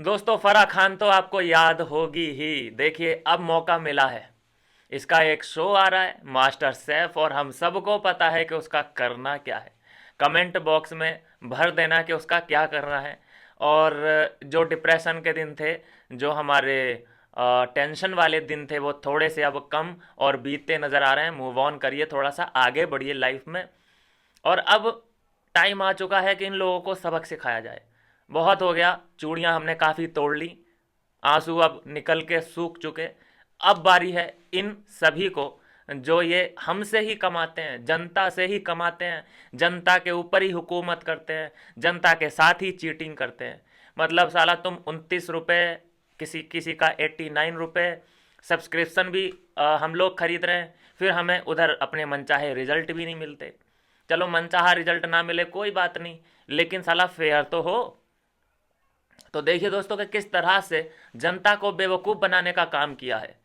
दोस्तों फराह खान तो आपको याद होगी ही। देखिए अब मौका मिला है, इसका एक शो आ रहा है मास्टर शेफ, और हम सबको पता है कि उसका करना क्या है। कमेंट बॉक्स में भर देना कि उसका क्या करना है। और जो डिप्रेशन के दिन थे, जो हमारे टेंशन वाले दिन थे, वो थोड़े से अब कम और बीतते नज़र आ रहे हैं। मूव ऑन करिए, थोड़ा सा आगे बढ़िए लाइफ में। और अब टाइम आ चुका है कि इन लोगों को सबक सिखाया जाए। बहुत हो गया, चूड़ियाँ हमने काफ़ी तोड़ ली, आंसू अब निकल के सूख चुके। अब बारी है इन सभी को, जो ये हमसे ही कमाते हैं, जनता से ही कमाते हैं, जनता के ऊपर ही हुकूमत करते हैं, जनता के साथ ही चीटिंग करते हैं। मतलब साला तुम 29 रुपये, किसी किसी का 89 रुपये सब्सक्रिप्शन भी हम लोग खरीद रहे हैं, फिर हमें उधर अपने मनचाहे रिजल्ट भी नहीं मिलते। चलो मनचाहा रिजल्ट ना मिले कोई बात नहीं, लेकिन साला फेयर तो हो। तो देखिए दोस्तों कि किस तरह से जनता को बेवकूफ़ बनाने का काम किया है।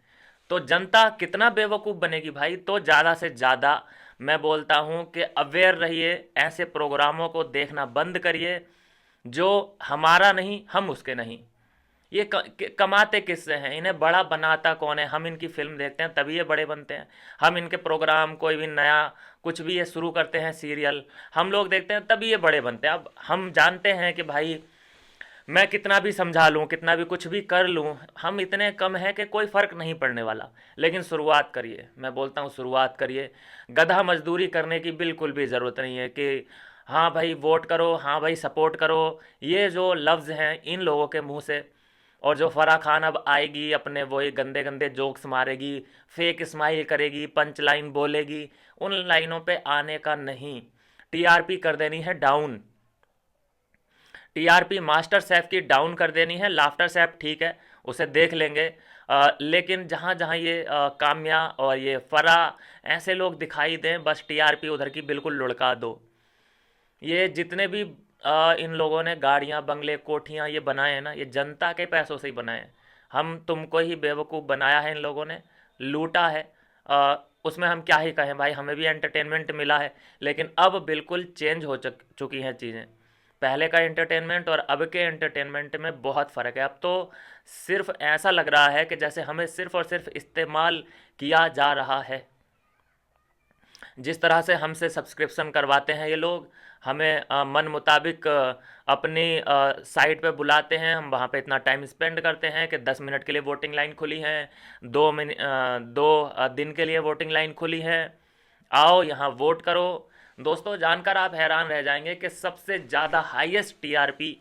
तो जनता कितना बेवकूफ़ बनेगी भाई, तो ज़्यादा से ज़्यादा मैं बोलता हूँ कि अवेयर रहिए, ऐसे प्रोग्रामों को देखना बंद करिए जो हमारा नहीं, हम उसके नहीं। ये कमाते किससे हैं, इन्हें बड़ा बनाता कौन है? हम इनकी फिल्म देखते हैं तभी ये बड़े बनते हैं। हम इनके प्रोग्राम, कोई भी नया कुछ भी ये शुरू करते हैं, सीरियल हम लोग देखते हैं तभी ये बड़े बनते हैं। अब हम जानते हैं कि भाई मैं कितना भी समझा लूँ, कितना भी कुछ भी कर लूँ, हम इतने कम हैं कि कोई फ़र्क नहीं पड़ने वाला। लेकिन शुरुआत करिए, मैं बोलता हूँ शुरुआत करिए। गधा मजदूरी करने की बिल्कुल भी ज़रूरत नहीं है कि हाँ भाई वोट करो, हाँ भाई सपोर्ट करो। ये जो लफ्ज़ हैं इन लोगों के मुंह से, और जो फराह खान अब आएगी अपने वही गंदे गंदे जोक्स मारेगी, फेक स्माइल करेगी, पंच लाइन बोलेगी, उन लाइनों पे आने का नहीं। टीआरपी कर देनी है डाउन, टीआरपी मास्टर शेफ की डाउन कर देनी है। लाफ्टर शेफ ठीक है, उसे देख लेंगे। लेकिन जहाँ जहाँ ये काम्या और ये फराह ऐसे लोग दिखाई दें, बस टीआरपी उधर की बिल्कुल लुढ़का दो। ये जितने भी इन लोगों ने गाड़ियाँ, बंगले, कोठियाँ ये बनाए हैं ना, ये जनता के पैसों से ही बनाए हैं। हम तुमको ही बेवकूफ़ बनाया है इन लोगों ने, लूटा है। उसमें हम क्या ही कहें भाई, हमें भी एंटरटेनमेंट मिला है, लेकिन अब बिल्कुल चेंज हो चुकी हैं चीज़ें। पहले का एंटरटेनमेंट और अब के एंटरटेनमेंट में बहुत फ़र्क है। अब तो सिर्फ ऐसा लग रहा है कि जैसे हमें सिर्फ और सिर्फ इस्तेमाल किया जा रहा है। जिस तरह से हमसे सब्सक्रिप्शन करवाते हैं ये लोग, हमें मन मुताबिक अपनी साइट पे बुलाते हैं, हम वहाँ पे इतना टाइम स्पेंड करते हैं कि 10 मिनट के लिए वोटिंग लाइन खुली है, 2 दिन के लिए वोटिंग लाइन खुली है, आओ यहाँ वोट करो। दोस्तों जानकर आप हैरान रह जाएंगे कि सबसे ज़्यादा हाईएस्ट टीआरपी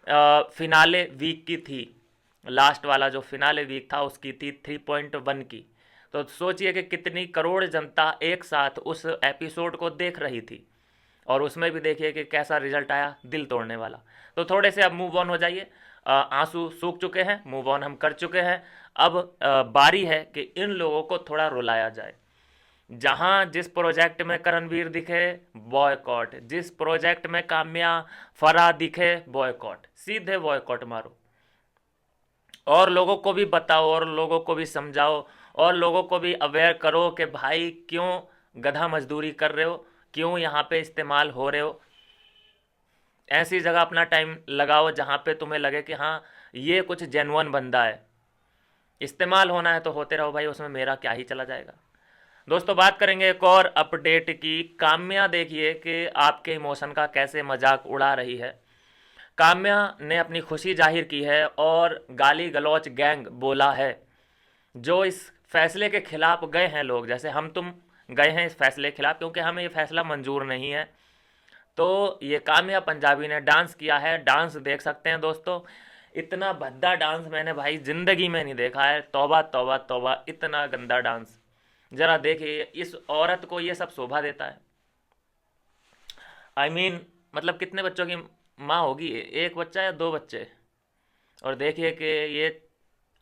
फिनाले वीक की थी। लास्ट वाला जो फिनाले वीक था उसकी थी 3.1 की। तो सोचिए कि कितनी करोड़ जनता एक साथ उस एपिसोड को देख रही थी, और उसमें भी देखिए कि कैसा रिजल्ट आया, दिल तोड़ने वाला। तो थोड़े से अब मूव ऑन हो जाइए, आंसू सूख चुके हैं, मूव ऑन हम कर चुके हैं। अब बारी है कि इन लोगों को थोड़ा रुलाया जाए। जहां जिस प्रोजेक्ट में करणवीर दिखे बॉयकॉट, जिस प्रोजेक्ट में काम्या फराह दिखे बॉयकॉट, सीधे बॉयकॉट मारो। और लोगों को भी बताओ, और लोगों को भी समझाओ, और लोगों को भी अवेयर करो कि भाई क्यों गधा मजदूरी कर रहे हो, क्यों यहाँ पे इस्तेमाल हो रहे हो। ऐसी जगह अपना टाइम लगाओ जहाँ पे तुम्हें लगे कि हाँ ये कुछ जेन्युइन बंदा है। इस्तेमाल होना है तो होते रहो भाई, उसमें मेरा क्या ही चला जाएगा। दोस्तों बात करेंगे एक और अपडेट की। काम्या देखिए कि आपके इमोशन का कैसे मजाक उड़ा रही है। काम्या ने अपनी खुशी जाहिर की है और गाली गलौच गैंग बोला है। जो इस फैसले के खिलाफ गए हैं लोग, जैसे हम तुम गए हैं इस फैसले के खिलाफ क्योंकि हमें ये फैसला मंजूर नहीं है, तो ये काम्या पंजाबी ने डांस किया है। डांस देख सकते हैं दोस्तों, इतना भद्दा डांस मैंने भाई ज़िंदगी में नहीं देखा है। तौबा तौबा तौबा, इतना गंदा डांस। ज़रा देखिए इस औरत को ये सब शोभा देता है। आई मीन मतलब कितने बच्चों की माँ होगी, एक बच्चा या दो बच्चे। और देखिए कि ये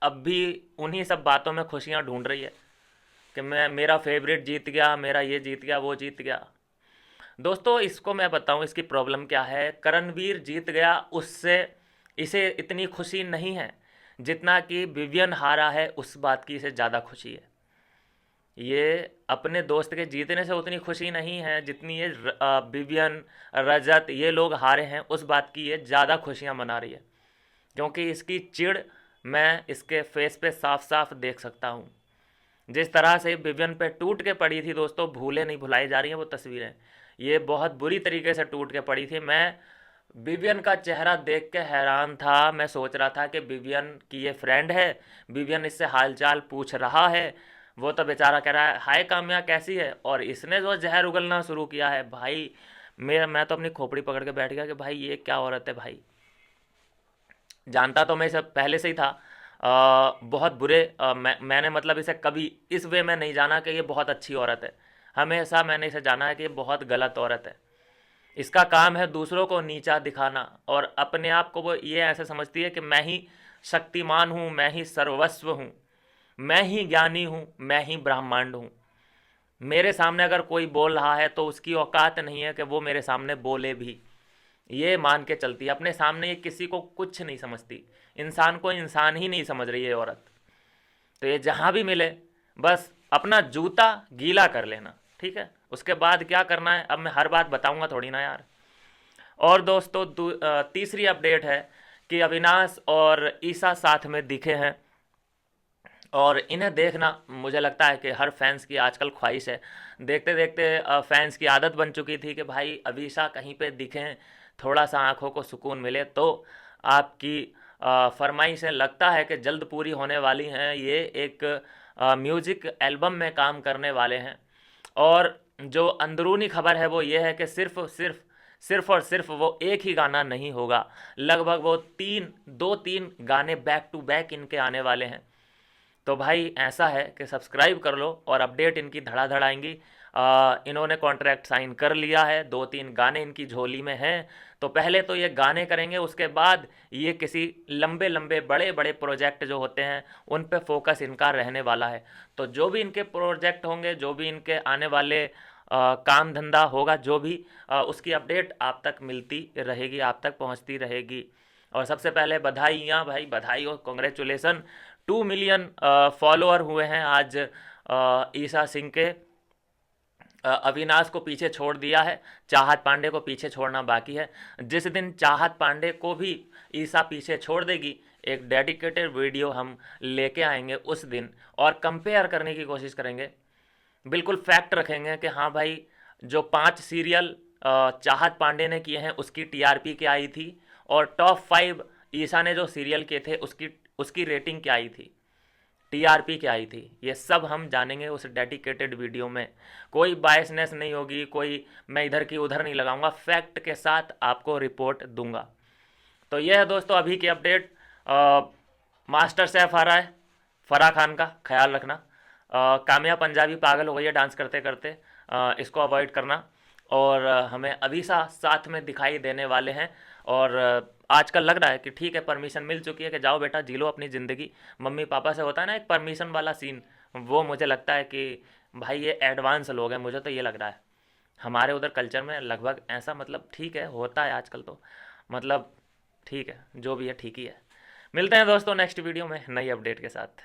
अब भी उन्हीं सब बातों में खुशियाँ ढूंढ रही है कि मैं, मेरा फेवरेट जीत गया, मेरा ये जीत गया, वो जीत गया। दोस्तों इसको मैं बताऊं इसकी प्रॉब्लम क्या है। करणवीर जीत गया, उससे इसे इतनी खुशी नहीं है जितना कि विवियन हारा है, उस बात की इसे ज़्यादा खुशी है। ये अपने दोस्त के जीतने से उतनी खुशी नहीं है जितनी ये विवियन, रजत, ये लोग हारे हैं उस बात की ये ज़्यादा खुशियाँ मना रही है। क्योंकि इसकी चिढ़ मैं इसके फेस पे साफ साफ देख सकता हूँ। जिस तरह से विवियन पे टूट के पड़ी थी दोस्तों, भूले नहीं भुलाई जा रही हैं वो तस्वीरें, ये बहुत बुरी तरीके से टूट के पड़ी थी। मैं विवियन का चेहरा देख के हैरान था। मैं सोच रहा था कि विवियन की ये फ्रेंड है, विवियन इससे हालचाल पूछ रहा है। वो तो बेचारा कह रहा है हाय काम्या कैसी है, और इसने जो जहर उगलना शुरू किया है भाई, मैं तो अपनी खोपड़ी पकड़ के बैठ गया कि भाई ये क्या औरत है भाई। जानता तो मैं इसे पहले से ही था, बहुत बुरे, मैंने मतलब इसे कभी इस वे में नहीं जाना कि ये बहुत अच्छी औरत है। हमेशा मैंने इसे जाना है कि ये बहुत गलत औरत है। इसका काम है दूसरों को नीचा दिखाना, और अपने आप को वो ये ऐसे समझती है कि मैं ही शक्तिमान हूँ, मैं ही सर्वस्व हूँ, मैं ही ज्ञानी हूँ, मैं ही ब्रह्मांड हूँ। मेरे सामने अगर कोई बोल रहा है तो उसकी औकात नहीं है कि वो मेरे सामने बोले भी, ये मान के चलती है। अपने सामने ये किसी को कुछ नहीं समझती, इंसान को इंसान ही नहीं समझ रही है औरत। तो ये जहाँ भी मिले बस अपना जूता गीला कर लेना, ठीक है। उसके बाद क्या करना है अब मैं हर बात बताऊंगा थोड़ी ना यार। और दोस्तों तीसरी अपडेट है कि अविनाश और ईसा साथ में दिखे हैं, और इन्हें देखना मुझे लगता है कि हर फैंस की आजकल ख्वाहिश है। देखते देखते फैंस की आदत बन चुकी थी कि भाई अवीशा कहीं पे दिखें, थोड़ा सा आंखों को सुकून मिले। तो आपकी फरमाइशें लगता है कि जल्द पूरी होने वाली हैं। ये एक म्यूज़िक एल्बम में काम करने वाले हैं, और जो अंदरूनी खबर है वो ये है कि सिर्फ और सिर्फ वो एक ही गाना नहीं होगा, लगभग वो 2-3 गाने बैक टू बैक इनके आने वाले हैं। तो भाई ऐसा है कि सब्सक्राइब कर लो और अपडेट इनकी धड़ाधड़ आएंगी। इन्होंने कॉन्ट्रैक्ट साइन कर लिया है, 2-3 गाने इनकी झोली में हैं। तो पहले तो ये गाने करेंगे, उसके बाद ये किसी लंबे लंबे बड़े बड़े प्रोजेक्ट जो होते हैं उन पे फोकस इनका रहने वाला है। तो जो भी इनके प्रोजेक्ट होंगे, जो भी इनके आने वाले काम धंधा होगा, जो भी उसकी अपडेट आप तक मिलती रहेगी, आप तक पहुंचती रहेगी। और सबसे पहले बधाइयाँ भाई, बधाई और कॉन्ग्रेचुलेसन। 2 मिलियन फॉलोअर हुए हैं आज ईसा सिंह के। अविनाश को पीछे छोड़ दिया है, चाहत पांडे को पीछे छोड़ना बाकी है। जिस दिन चाहत पांडे को भी ईसा पीछे छोड़ देगी, एक डेडिकेटेड वीडियो हम लेके आएंगे उस दिन, और कंपेयर करने की कोशिश करेंगे। बिल्कुल फैक्ट रखेंगे कि हाँ भाई, जो 5 सीरियल चाहत पांडे ने किए हैं उसकी टीआरपी क्या आई थी, और टॉप 5 ईसा ने जो सीरियल किए थे उसकी उसकी रेटिंग क्या आई थी, टीआरपी क्या आई थी। ये सब हम जानेंगे उस डेडिकेटेड वीडियो में। कोई बायसनेस नहीं होगी, कोई मैं इधर की उधर नहीं लगाऊंगा, फैक्ट के साथ आपको रिपोर्ट दूंगा। तो यह है दोस्तों अभी की अपडेट। मास्टर सैफ आ रहा है, फराह खान का ख्याल रखना। काम्या पंजाबी पागल हो गई है डांस करते करते, इसको अवॉइड करना। और हमें अवीशा साथ में दिखाई देने वाले हैं। और आजकल लग रहा है कि ठीक है, परमिशन मिल चुकी है कि जाओ बेटा जी लो अपनी ज़िंदगी। मम्मी पापा से होता है ना एक परमिशन वाला सीन, वो मुझे लगता है कि भाई ये एडवांस लोग हैं, मुझे तो ये लग रहा है। हमारे उधर कल्चर में लगभग ऐसा, मतलब ठीक है होता है आजकल तो, मतलब ठीक है जो भी है ठीक ही है। मिलते हैं दोस्तों नेक्स्ट वीडियो में नई अपडेट के साथ।